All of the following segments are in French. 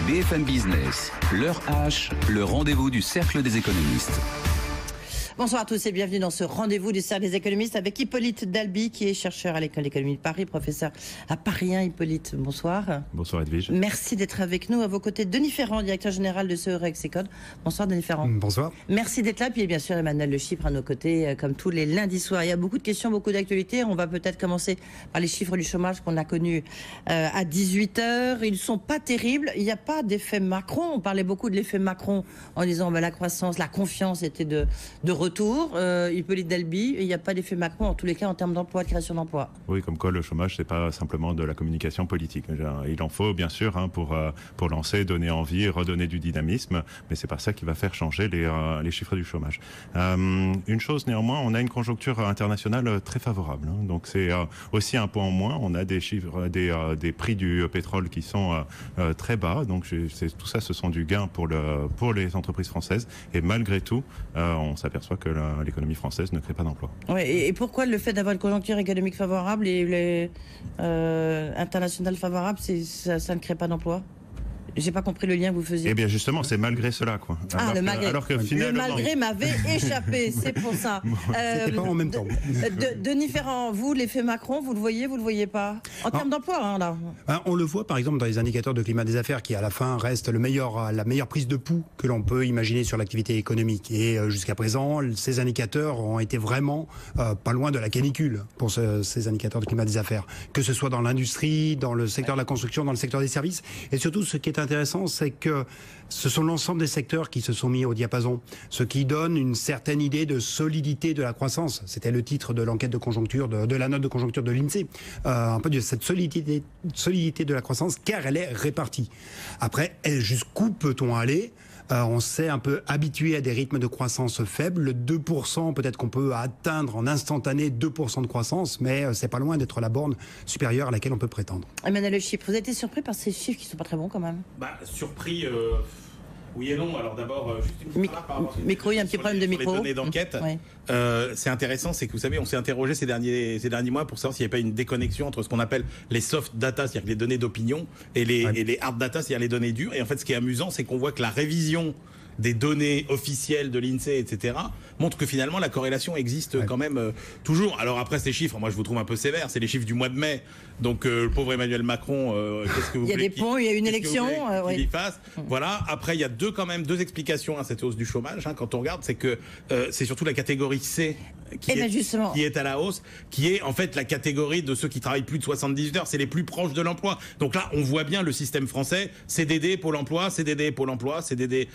BFM Business, l'heure H, le rendez-vous du Cercle des économistes. Bonsoir à tous et bienvenue dans ce rendez-vous du Cercle des économistes avec Hippolyte Dalby qui est chercheur à l'École d'économie de Paris, professeur à Paris 1. Hippolyte, bonsoir. Bonsoir Edwige. Merci d'être avec nous. À vos côtés, Denis Ferrand, directeur général de CEREX-Ecode. Bonsoir Denis Ferrand. Bonsoir. Merci d'être là. Puis bien sûr Emmanuel Le Chypre à nos côtés comme tous les lundis soirs. Il y a beaucoup de questions, beaucoup d'actualités. On va peut-être commencer par les chiffres du chômage qu'on a connus à 18h. Ils ne sont pas terribles. Il n'y a pas d'effet Macron. On parlait beaucoup de l'effet Macron en disant la croissance, la confiance était de retour. Hippolyte Dalby, il n'y a pas d'effet Macron en tous les cas en termes d'emploi, de création d'emploi. Oui, comme quoi le chômage, c'est pas simplement de la communication politique. Il en faut bien sûr pour lancer, donner envie, redonner du dynamisme, mais c'est pas ça qui va faire changer les chiffres du chômage. Une chose néanmoins, on a une conjoncture internationale très favorable. Donc c'est aussi un point en moins. On a des chiffres, des prix du pétrole qui sont très bas. Donc tout ça, ce sont du gain pour les entreprises françaises. Et malgré tout, on s'aperçoit que l'économie française ne crée pas d'emploi. Oui, et pourquoi le fait d'avoir une conjoncture économique favorable et internationale favorable, ça ne crée pas d'emploi? J'ai pas compris le lien que vous faisiez. Eh bien justement, c'est malgré cela, quoi. Le malgré. Alors que finalement, le malgré m'avait échappé, c'est pour ça. C'était pas en même temps. Denis Ferrand, vous, l'effet Macron, vous le voyez pas en termes d'emploi, là. On le voit par exemple dans les indicateurs de climat des affaires qui à la fin restent la meilleure prise de pouls que l'on peut imaginer sur l'activité économique. Et jusqu'à présent, ces indicateurs ont été vraiment pas loin de la canicule pour ces indicateurs de climat des affaires. Que ce soit dans l'industrie, dans le secteur de la construction, dans le secteur des services. Et surtout, ce qui est intéressant, c'est que ce sont l'ensemble des secteurs qui se sont mis au diapason, ce qui donne une certaine idée de solidité de la croissance. C'était le titre de l'enquête de conjoncture, de la note de conjoncture de l'INSEE. Un peu de cette solidité de la croissance, car elle est répartie. Après, jusqu'où peut-on aller ? On s'est un peu habitué à des rythmes de croissance faibles. Le 2%, peut-être qu'on peut atteindre en instantané 2% de croissance, mais c'est pas loin d'être la borne supérieure à laquelle on peut prétendre. Emmanuel Le Chypre, vous avez été surpris par ces chiffres qui sont pas très bons quand même? Surpris... Oui et non. Alors d'abord, juste une petite remarque par rapport à micro, il y a un petit problème de micro. Les données d'enquête. Oui. C'est intéressant, c'est que vous savez, on s'est interrogé ces derniers mois pour savoir s'il n'y avait pas une déconnexion entre ce qu'on appelle les soft data, c'est-à-dire les données d'opinion, et les hard data, c'est-à-dire les données dures. Et en fait, ce qui est amusant, c'est qu'on voit que la révision des données officielles de l'INSEE, etc., montre que finalement la corrélation existe quand même toujours. Alors après ces chiffres, moi je vous trouve un peu sévère, c'est les chiffres du mois de mai. Donc le pauvre Emmanuel Macron, qu'est-ce que vous voulez? Il y a des ponts, il y a une élection. Qu'il y fasse. Voilà. Après il y a quand même deux explications à cette hausse du chômage. Quand on regarde, c'est que c'est surtout la catégorie C qui est à la hausse, qui est en fait la catégorie de ceux qui travaillent plus de 78 heures. C'est les plus proches de l'emploi. Donc là, on voit bien le système français, CDD, Pôle emploi, CDD, Pôle emploi, CDD,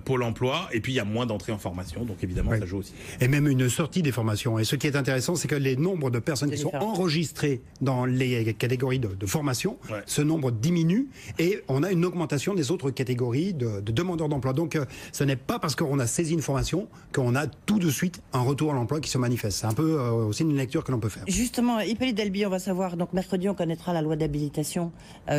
Pôle emploi, et puis il y a moins d'entrées en formation, donc évidemment ça joue aussi. Et même une sortie des formations. Et ce qui est intéressant, c'est que les nombres de personnes qui sont enregistrées dans les catégories de formation, ce nombre diminue, et on a une augmentation des autres catégories de demandeurs d'emploi. Donc ce n'est pas parce qu'on a saisi une formation qu'on a tout de suite un retour à l'emploi qui se manifeste. C'est un peu aussi une lecture que l'on peut faire. Justement, Hippolyte Dalby, on va savoir, donc mercredi on connaîtra la loi d'habilitation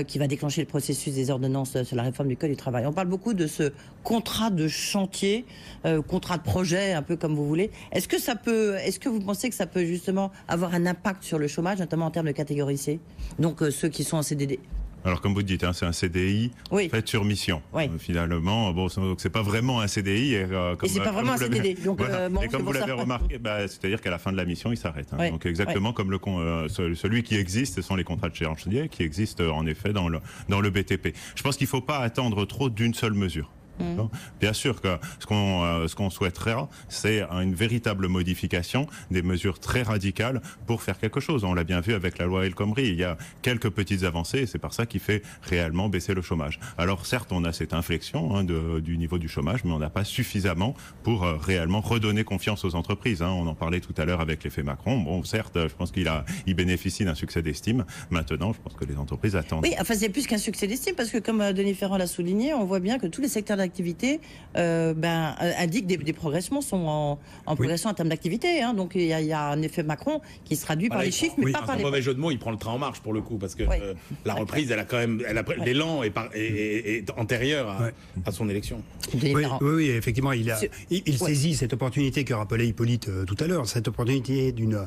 qui va déclencher le processus des ordonnances sur la réforme du Code du travail. On parle beaucoup de ce contrat de chantier, contrat de projet, un peu comme vous voulez. Est-ce que vous pensez que ça peut justement avoir un impact sur le chômage, notamment en termes de catégorie C, donc ceux qui sont en CDD? Alors comme vous dites, c'est un CDI fait sur mission. Finalement, c'est pas vraiment un CDI. Et c'est pas vraiment un CDD. Donc, et comme vous l'avez remarqué, c'est-à-dire qu'à la fin de la mission, il s'arrête. Donc exactement comme celui qui existe, ce sont les contrats de chantier qui existent en effet dans le BTP. Je pense qu'il ne faut pas attendre trop d'une seule mesure. Bien sûr que ce qu'on souhaiterait, c'est une véritable modification, des mesures très radicales pour faire quelque chose. On l'a bien vu avec la loi El Khomri, il y a quelques petites avancées et c'est par ça qu'il fait réellement baisser le chômage. Alors certes, on a cette inflexion du niveau du chômage, mais on n'a pas suffisamment pour réellement redonner confiance aux entreprises. On en parlait tout à l'heure avec l'effet Macron. Bon, certes, je pense qu'il bénéficie d'un succès d'estime. Maintenant, je pense que les entreprises attendent. Oui, enfin c'est plus qu'un succès d'estime parce que comme Denis Ferrand l'a souligné, on voit bien que tous les secteurs d'activité indiquent des progressements, sont en progression en termes d'activité. Donc il y a un effet Macron qui se traduit par les chiffres, mais pas par les... mauvais jeu de mots, il prend le train en marche pour le coup, parce que la reprise, elle a quand même... l'élan est antérieur à son élection. Oui, effectivement, il saisit cette opportunité que rappelait Hippolyte tout à l'heure, cette opportunité d'une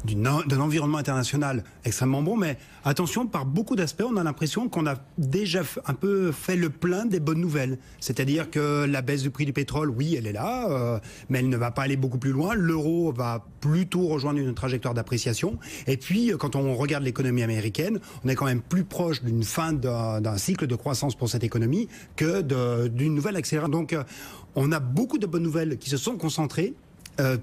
d'un environnement international extrêmement bon, mais attention, par beaucoup d'aspects, on a l'impression qu'on a déjà un peu fait le plein des bonnes nouvelles. C'est-à-dire que la baisse du prix du pétrole, oui, elle est là, mais elle ne va pas aller beaucoup plus loin. L'euro va plutôt rejoindre une trajectoire d'appréciation. Et puis, quand on regarde l'économie américaine, on est quand même plus proche d'une fin d'un cycle de croissance pour cette économie que d'une nouvelle accélération. Donc, on a beaucoup de bonnes nouvelles qui se sont concentrées.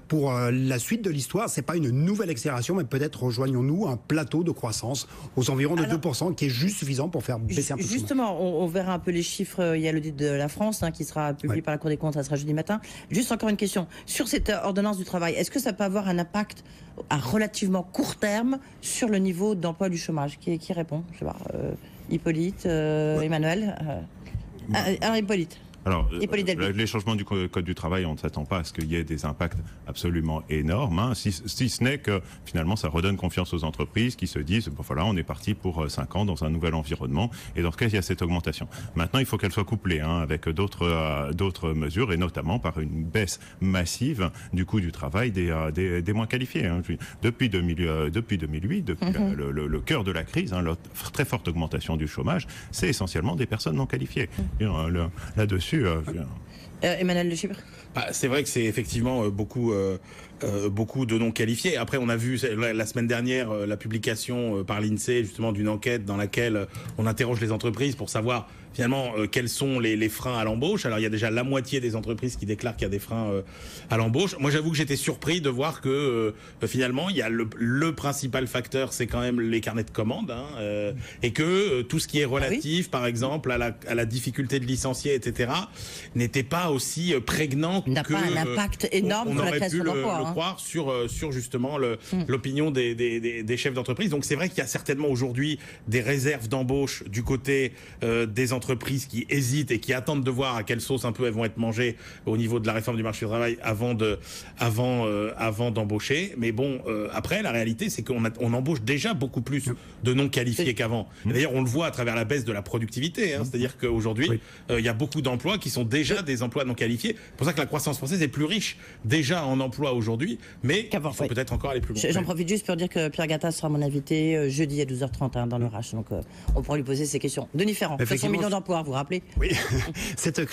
Pour la suite de l'histoire, c'est pas une nouvelle accélération, mais peut-être rejoignons-nous un plateau de croissance aux environs de 2%, qui est juste suffisant pour faire baisser un peu. Justement, on verra un peu les chiffres. Il y a l'audit de la France qui sera publié par la Cour des comptes, ça sera jeudi matin. Juste encore une question sur cette ordonnance du travail. Est-ce que ça peut avoir un impact à relativement court terme sur le niveau d'emploi du chômage? Qui répond? Je sais pas. Hippolyte, Emmanuel. Alors Hippolyte. Alors, les changements du Code du travail, on ne s'attend pas à ce qu'il y ait des impacts absolument énormes, si ce n'est que finalement ça redonne confiance aux entreprises qui se disent bon, voilà, on est parti pour 5 ans dans un nouvel environnement, et dans ce cas il y a cette augmentation. Maintenant il faut qu'elle soit couplée avec d'autres mesures, et notamment par une baisse massive du coût du travail des moins qualifiés. Depuis 2008, depuis le cœur de la crise, la très forte augmentation du chômage, c'est essentiellement des personnes non qualifiées. Là-dessus, Emmanuel Le Chypre. C'est vrai que c'est effectivement beaucoup de non qualifiés. Après, on a vu la semaine dernière la publication par l'INSEE justement d'une enquête dans laquelle on interroge les entreprises pour savoir finalement quels sont les freins à l'embauche. Alors il y a déjà la moitié des entreprises qui déclarent qu'il y a des freins à l'embauche. Moi j'avoue que j'étais surpris de voir que finalement il y a le principal facteur, c'est quand même les carnets de commandes, et que tout ce qui est relatif par exemple à la difficulté de licencier, etc., n'était pas aussi prégnant n'a que pas un impact énorme sur la création d'emplois. On aurait pu le croire sur justement l'opinion des chefs d'entreprise. Donc c'est vrai qu'il y a certainement aujourd'hui des réserves d'embauche du côté des entreprises qui hésitent et qui attendent de voir à quelle sauce un peu elles vont être mangées au niveau de la réforme du marché du travail avant d'embaucher. Mais bon, après la réalité c'est qu'on embauche déjà beaucoup plus de non qualifiés qu'avant. D'ailleurs on le voit à travers la baisse de la productivité. C'est-à-dire qu'aujourd'hui il y a beaucoup d'emplois qui sont déjà des emplois non qualifiés. C'est pour ça que la croissance française est plus riche déjà en emploi aujourd'hui, mais il faut peut-être encore aller plus loin. J'en profite juste pour dire que Pierre Gattaz sera mon invité jeudi à 12h30 dans le RH, donc on pourra lui poser ces questions. Denis Ferrand, 500 millions d'emplois, vous vous rappelez? Oui, cette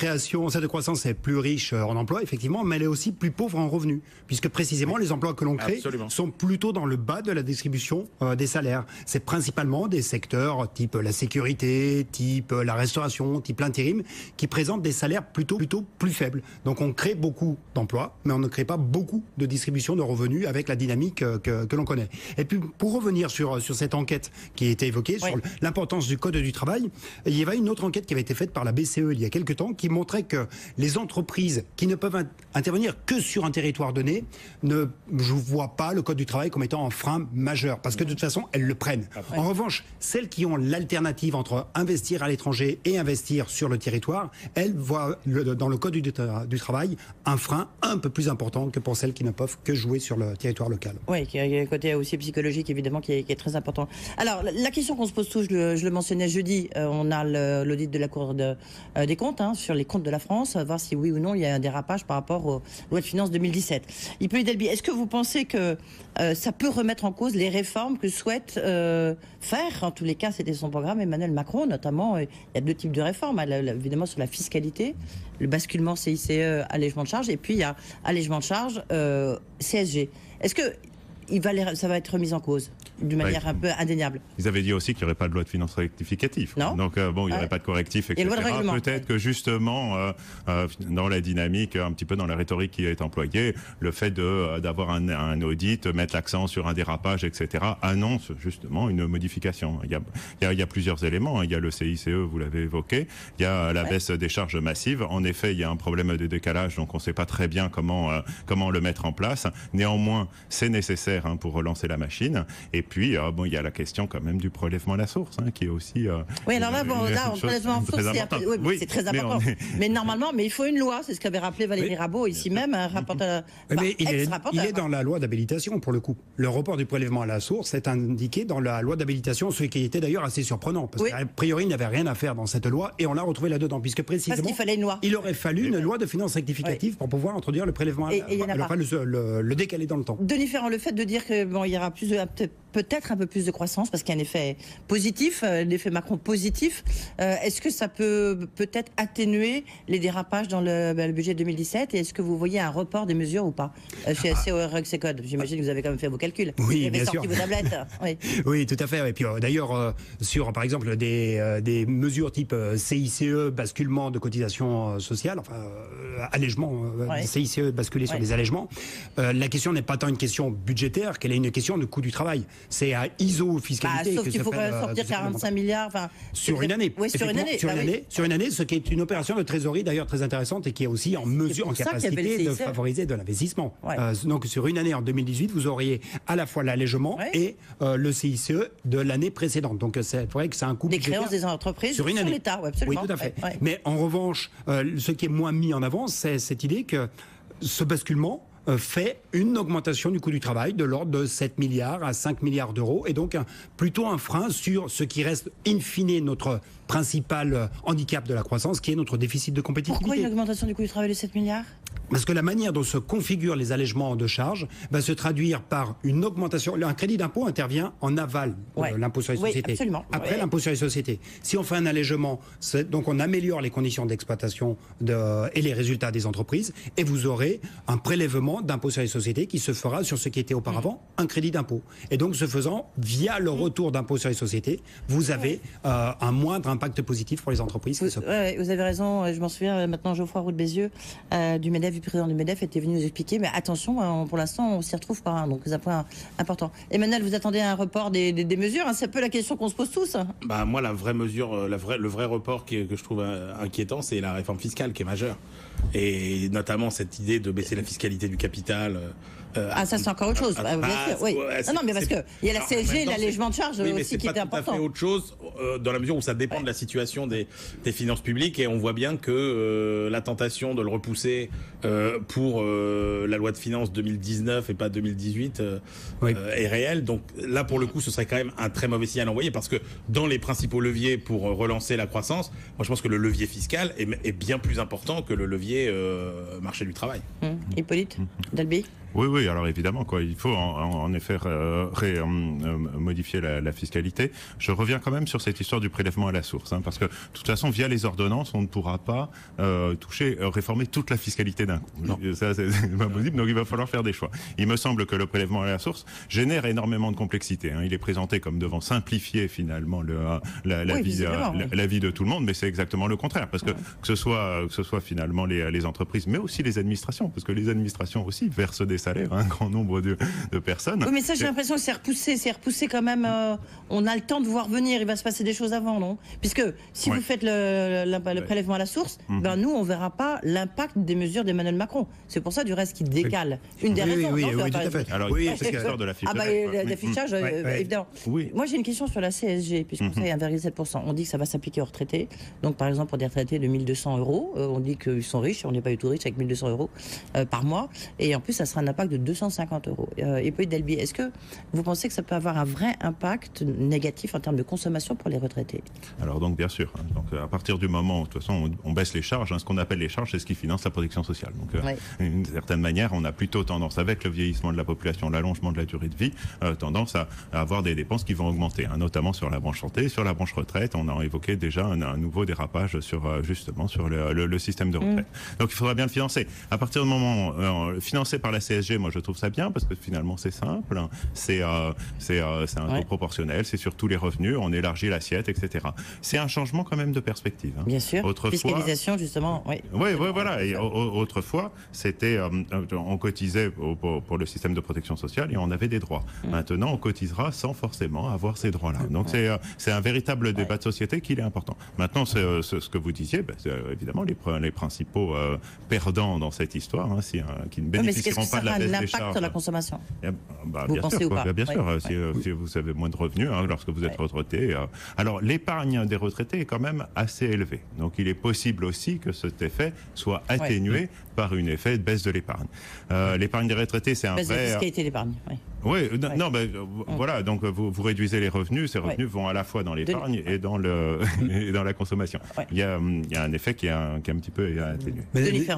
croissance est plus riche en emploi, effectivement, mais elle est aussi plus pauvre en revenus, puisque précisément les emplois que l'on crée sont plutôt dans le bas de la distribution des salaires. C'est principalement des secteurs type la sécurité, type la restauration, type l'intérim, qui présentent des salaires plutôt plus faibles. Donc on crée beaucoup d'emplois, mais on ne crée pas beaucoup de distribution de revenus avec la dynamique que l'on connaît. Et puis pour revenir sur cette enquête qui a été évoquée, sur l'importance du Code du travail, il y avait une autre enquête qui avait été faite par la BCE il y a quelques temps qui montrait que les entreprises qui ne peuvent intervenir que sur un territoire donné ne voient pas le Code du travail comme étant un frein majeur, parce que de toute façon elles le prennent. En revanche, celles qui ont l'alternative entre investir à l'étranger et investir sur le territoire, elles voient dans le Code du travail un frein un peu plus important que pour celles qui ne peuvent que jouer sur le territoire local. Oui, il y a un côté aussi psychologique évidemment qui est très important. Alors la question qu'on se pose tous, je le mentionnais jeudi, on a l'audit de la Cour des comptes sur les comptes de la France, à voir si oui ou non il y a un dérapage par rapport aux lois de finances 2017. Hippolyte Delby, est-ce que vous pensez que ça peut remettre en cause les réformes que souhaite faire, en tous les cas c'était son programme, Emmanuel Macron notamment? Il y a deux types de réformes, évidemment sur la fiscalité, le basculement CICE, allègement de charges, et puis il y a allègement de charges CSG. Est-ce que ça va être remis en cause d'une manière un peu indéniable? Ils avaient dit aussi qu'il n'y aurait pas de loi de finances rectificative. Non. Donc il n'y aurait pas de correctif, etc. Peut-être que justement, dans la dynamique, un petit peu dans la rhétorique qui est employée, le fait d'avoir un audit, mettre l'accent sur un dérapage, etc., annonce justement une modification. Il y a plusieurs éléments. Il y a le CICE, vous l'avez évoqué. Il y a la baisse des charges massives. En effet, il y a un problème de décalage, donc on ne sait pas très bien comment le mettre en place. Néanmoins, c'est nécessaire pour relancer la machine. Et puis, il y a la question quand même du prélèvement à la source, qui est aussi... oui, alors là, prélèvement à la source, c'est très important. Mais normalement, il faut une loi, c'est ce qu'avait rappelé Valérie Rabault, ici même, un rapporteur... il est dans la loi d'habilitation, pour le coup. Le report du prélèvement à la source est indiqué dans la loi d'habilitation, ce qui était d'ailleurs assez surprenant, parce qu'a priori, il n'y avait rien à faire dans cette loi, et on l'a retrouvé là-dedans, puisque précisément... Parce qu'il fallait une loi. Il aurait fallu une loi de finances rectificative pour pouvoir introduire le prélèvement, le décaler dans le temps. Denis Ferrand, le fait de dire que bon, il y aura peut-être un peu plus de croissance parce qu'il y a un effet positif, l'effet Macron positif. Est-ce que ça peut-être atténuer les dérapages dans le budget 2017 et est-ce que vous voyez un report des mesures ou pas chez COREXECODE? J'imagine que vous avez quand même fait vos calculs. Oui, vous avez sorti sûr. vos tablettes. Oui. Oui, tout à fait. Et puis d'ailleurs, sur par exemple des mesures type CICE, basculement de cotisation sociale, enfin allègement, CICE basculer sur des allègements, la question n'est pas tant une question budgétaire qu'elle est une question de coût du travail. C'est à ISO fiscalité. Sauf qu'il faut quand même sortir 45 milliards. Sur une année. Oui, sur une année. Sur une année, ce qui est une opération de trésorerie d'ailleurs très intéressante et qui est aussi en mesure, en capacité de favoriser de l'investissement. Donc sur une année en 2018, vous auriez à la fois l'allègement et le CICE de l'année précédente. Donc c'est vrai que c'est un coût des créances des entreprises sur l'État. Oui, tout à fait. Mais en revanche, ce qui est moins mis en avant, c'est cette idée que ce basculement fait une augmentation du coût du travail de l'ordre de 7 milliards à 5 milliards d'euros et donc plutôt un frein sur ce qui reste in fine notre principal handicap de la croissance qui est notre déficit de compétitivité. Pourquoi une augmentation du coût du travail de 7 milliards ? Parce que la manière dont se configurent les allègements de charges va se traduire par une augmentation. Un crédit d'impôt intervient en aval de l'impôt sur les sociétés. Absolument. Après l'impôt sur les sociétés. Si on fait un allègement, donc on améliore les conditions d'exploitation et les résultats des entreprises et vous aurez un prélèvement d'impôt sur les sociétés qui se fera sur ce qui était auparavant un crédit d'impôt. Et donc ce faisant, via le retour d'impôt sur les sociétés, vous avez un moindre impact positif pour les entreprises. Vous avez raison, je m'en souviens maintenant, Geoffroy Roux de Bézieux du MEDEF, du président du MEDEF, était venu nous expliquer, mais attention, pour l'instant on s'y retrouve pas, donc c'est un point important. Emmanuel, vous attendez un report des mesures, c'est un peu la question qu'on se pose tous. Moi la vraie mesure, le vrai report que je trouve inquiétant, c'est la réforme fiscale qui est majeure. Et notamment cette idée de baisser la fiscalité du capital. Ça c'est encore autre chose. Bien sûr, oui. Non, mais parce qu'il y a la CSG et l'allègement de charges aussi qui était important. C'est pas tout à fait autre chose dans la mesure où ça dépend de la situation des finances publiques et on voit bien que la tentation de le repousser pour la loi de finances 2019 et pas 2018 est réelle. Donc là, pour le coup, ce serait quand même un très mauvais signal envoyé parce que dans les principaux leviers pour relancer la croissance, moi je pense que le levier fiscal est bien plus important que le levier marché du travail. Hippolyte Dalby. Oui, alors évidemment, il faut en effet modifier la fiscalité. Je reviens quand même sur cette histoire du prélèvement à la source, parce que de toute façon, via les ordonnances, on ne pourra pas réformer toute la fiscalité d'un coup. Ça, c'est pas possible, donc il va falloir faire des choix. Il me semble que le prélèvement à la source génère énormément de complexité. Il est présenté comme devant simplifier finalement la vie de tout le monde, mais c'est exactement le contraire, parce que ce soit finalement les entreprises, mais aussi les administrations, parce que les administrations aussi versent des salaires à un grand nombre de personnes. Oui, mais ça, j'ai l'impression que c'est repoussé quand même. On a le temps de voir venir. Il va se passer des choses avant, non ? Puisque si vous faites le prélèvement à la source, nous, on ne verra pas l'impact des mesures d'Emmanuel Macron. C'est pour ça, du reste, qu'il décale. Une des raisons. Oui, tout à fait. Alors, c'est l'histoire de l'affichage. L'affichage, évidemment. Oui. Moi, j'ai une question sur la CSG, puisqu'on sait 1,7%. On dit que ça va s'appliquer aux retraités. Donc, par exemple, pour des retraités de 1 200 €, on dit qu'ils sont riches. On n'est pas du tout riche avec 1 200 € par mois. Et en plus, ça sera un impact de 250 €. Et puis Delby, est-ce que vous pensez que ça peut avoir un vrai impact négatif en termes de consommation pour les retraités ? Alors donc bien sûr. Donc à partir du moment où de toute façon on baisse les charges, ce qu'on appelle les charges, c'est ce qui finance la protection sociale. Donc d'une certaine manière, on a plutôt tendance, avec le vieillissement de la population, l'allongement de la durée de vie, tendance à avoir des dépenses qui vont augmenter, notamment sur la branche santé, sur la branche retraite. On a évoqué déjà un nouveau dérapage justement sur le système de retraite. Donc il faudra bien le financer. À partir du moment financé par la CSG, moi je trouve ça bien parce que finalement c'est simple, c'est un taux proportionnel, c'est sur tous les revenus, on élargit l'assiette, etc. C'est un changement quand même de perspective. Bien sûr. Fiscalisation justement. Oui, voilà. Et autrefois, c'était on cotisait pour le système de protection sociale et on avait des droits. Maintenant, on cotisera sans forcément avoir ces droits-là. Donc c'est un véritable débat de société qui est important. Maintenant, ce que vous disiez, évidemment les principaux perdants dans cette histoire, qui ne bénéficieront pas de la baisse des charges. Sur la consommation. Vous pensez ou pas ? Bien sûr. Si vous avez moins de revenus lorsque vous êtes retraité. Alors l'épargne des retraités est quand même assez élevée. Donc il est possible aussi que cet effet soit atténué par un effet de baisse de l'épargne. L'épargne des retraités, c'est un vrai... Baisse de la fiscalité de l'épargne, voilà, donc vous réduisez les revenus, ces revenus vont à la fois dans l'épargne et dans la consommation. Il y a un effet qui est un petit peu atténué.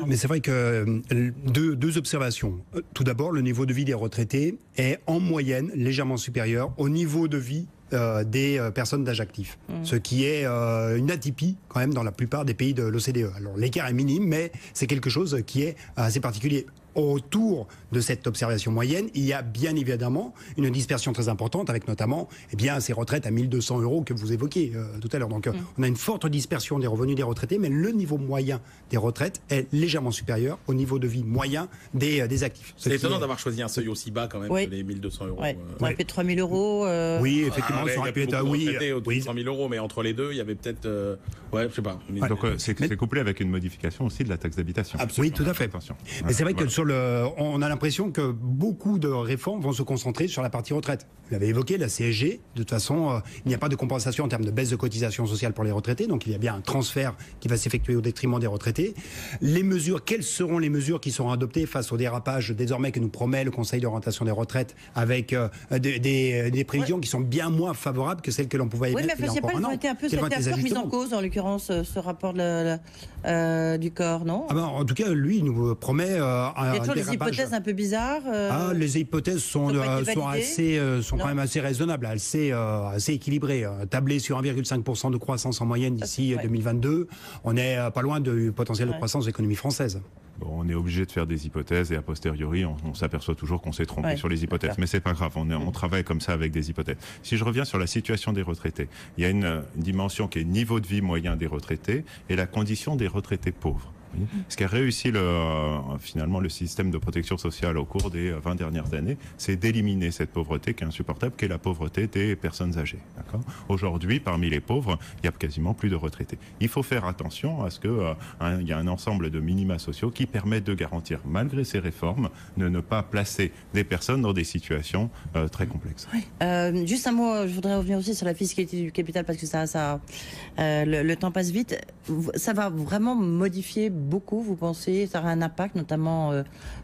Mais c'est vrai que deux observations. Tout d'abord, le niveau de vie des retraités est en moyenne légèrement supérieur au niveau de vie des personnes d'âge actif. Ce qui est une atypie quand même dans la plupart des pays de l'OCDE. Alors l'écart est minime, mais c'est quelque chose qui est assez particulier. Autour de cette observation moyenne, il y a bien évidemment une dispersion très importante avec notamment ces retraites à 1 200 € que vous évoquiez tout à l'heure. Donc on a une forte dispersion des revenus des retraités, mais le niveau moyen des retraites est légèrement supérieur au niveau de vie moyen des actifs. C'est étonnant d'avoir choisi un seuil aussi bas quand même que les 1 200 €. Ouais. Ça aurait fait 3 000 €. Oui, effectivement, ça aurait pu être... Oui, 3 000 €, mais entre les deux, il y avait peut-être... je sais pas. Donc c'est couplé avec une modification aussi de la taxe d'habitation. Absolument. Oui, tout à fait. Attention. Mais c'est vrai que on a l'impression que beaucoup de réformes vont se concentrer sur la partie retraite. Vous l'avez évoqué, la CSG. De toute façon, il n'y a pas de compensation en termes de baisse de cotisation sociale pour les retraités. Donc il y a bien un transfert qui va s'effectuer au détriment des retraités. Les mesures, quelles seront les mesures qui seront adoptées face au dérapage désormais que nous promet le Conseil d'orientation des retraites avec des prévisions qui sont bien moins favorables que celles que l'on pouvait émettre il y a encore un an. Ça a été un peu mis en cause, en l'occurrence, ce rapport du corps, non? En tout cas, lui, il nous promet il y a toujours des hypothèses un peu bizarres. Les hypothèses sont quand même assez raisonnables, assez équilibrées. Tablé sur 1,5% de croissance en moyenne d'ici 2022, on n'est pas loin du potentiel de croissance de l'économie française. Bon, on est obligé de faire des hypothèses et a posteriori, on s'aperçoit toujours qu'on s'est trompé sur les hypothèses. Mais c'est pas grave, on travaille comme ça avec des hypothèses. Si je reviens sur la situation des retraités, il y a une dimension qui est niveau de vie moyen des retraités et la condition des retraités pauvres. Ce qu'a réussi finalement le système de protection sociale au cours des 20 dernières années, c'est d'éliminer cette pauvreté qui est insupportable, qui est la pauvreté des personnes âgées. Aujourd'hui, parmi les pauvres, il n'y a quasiment plus de retraités. Il faut faire attention à ce qu'il y a un ensemble de minima sociaux qui permettent de garantir, malgré ces réformes, de ne pas placer des personnes dans des situations très complexes. Juste un mot, je voudrais revenir aussi sur la fiscalité du capital parce que le temps passe vite. Ça va vraiment modifier beaucoup, vous pensez? Ça aura un impact notamment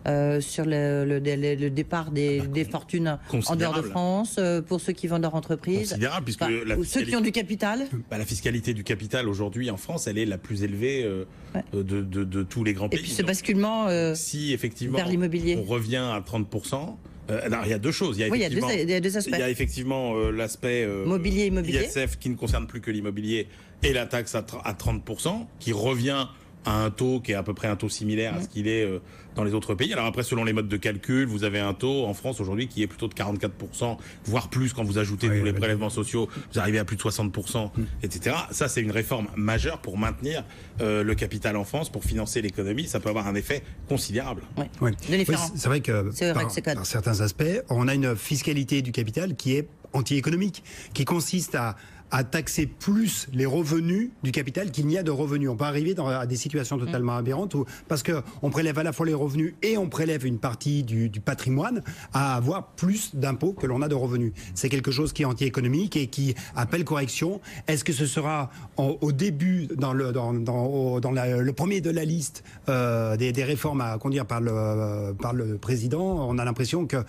sur le départ des fortunes en dehors de France, pour ceux qui vendent leur entreprise? Considérable, puisque ou ceux qui ont du capital? La fiscalité du capital aujourd'hui en France, elle est la plus élevée de tous les grands pays. Et puis ce basculement si effectivement vers l'immobilier, on revient à 30%. Il y a deux choses. Il y a deux aspects. Il y a effectivement l'aspect immobilier. ISF qui ne concerne plus que l'immobilier et la taxe à 30% qui revient à un taux qui est à peu près un taux similaire à ce qu'il est dans les autres pays. Alors après, selon les modes de calcul, vous avez un taux en France aujourd'hui qui est plutôt de 44%, voire plus quand vous ajoutez tous les prélèvements sociaux, vous arrivez à plus de 60%, etc. Ça, c'est une réforme majeure pour maintenir le capital en France, pour financer l'économie. Ça peut avoir un effet considérable. C'est vrai que par certains aspects, on a une fiscalité du capital qui est anti-économique, qui consiste à taxer plus les revenus du capital qu'il n'y a de revenus. On peut arriver à des situations totalement aberrantes parce qu'on prélève à la fois les revenus et on prélève une partie du patrimoine à avoir plus d'impôts que l'on a de revenus. C'est quelque chose qui est anti-économique et qui appelle correction. Est-ce que ce sera au début, dans le premier de la liste des réformes à conduire par le président? On a l'impression qu'elle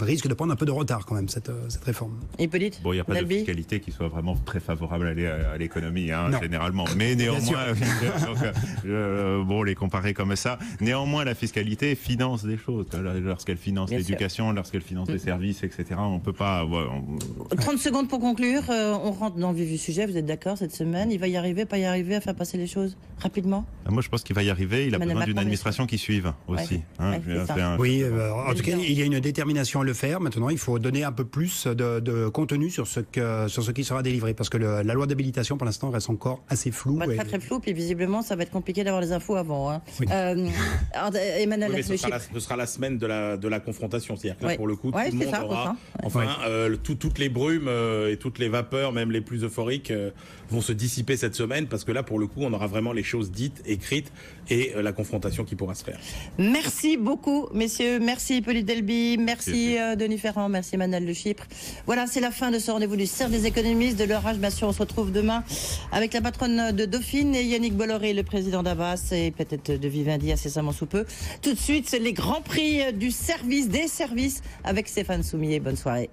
risque de prendre un peu de retard quand même, cette réforme. Hippolyte, il n'y a pas de fiscalité qui soit vraiment très favorable à l'économie, généralement. Mais néanmoins, les comparer comme ça, néanmoins, la fiscalité finance des choses. Lorsqu'elle finance l'éducation, lorsqu'elle finance des services, etc., on ne peut pas... 30 secondes pour conclure. On rentre dans le vif du sujet, vous êtes d'accord, cette semaine? Il va y arriver, pas y arriver à faire passer les choses rapidement? Moi, je pense qu'il va y arriver. Il a besoin d'une administration qui suive aussi. En tout cas, il y a une détermination à le faire. Maintenant, il faut donner un peu plus de contenu sur ce qui sera délivré, parce que la loi d'habilitation, pour l'instant, reste encore assez floue. Très flou, puis visiblement, ça va être compliqué d'avoir les infos avant. Emmanuel, ce sera la semaine de la confrontation. C'est-à-dire que là, pour le coup, tout le monde aura... toutes les brumes et toutes les vapeurs, même les plus euphoriques, vont se dissiper cette semaine, parce que là, pour le coup, on aura vraiment les choses dites, écrites, et la confrontation qui pourra se faire. Merci beaucoup, messieurs. Merci Hippolyte Delby. Merci Denis Ferrand. Merci Emmanuel de Chypre. Voilà, c'est la fin de ce rendez-vous du Cercle des économistes de leur âge. Bien sûr, on se retrouve demain avec la patronne de Dauphine et Yannick Bolloré, le président d'Avas, et peut-être de Vivendi incessamment sous peu. Tout de suite, c'est les grands prix du service, des services, avec Stéphane Soumier. Bonne soirée.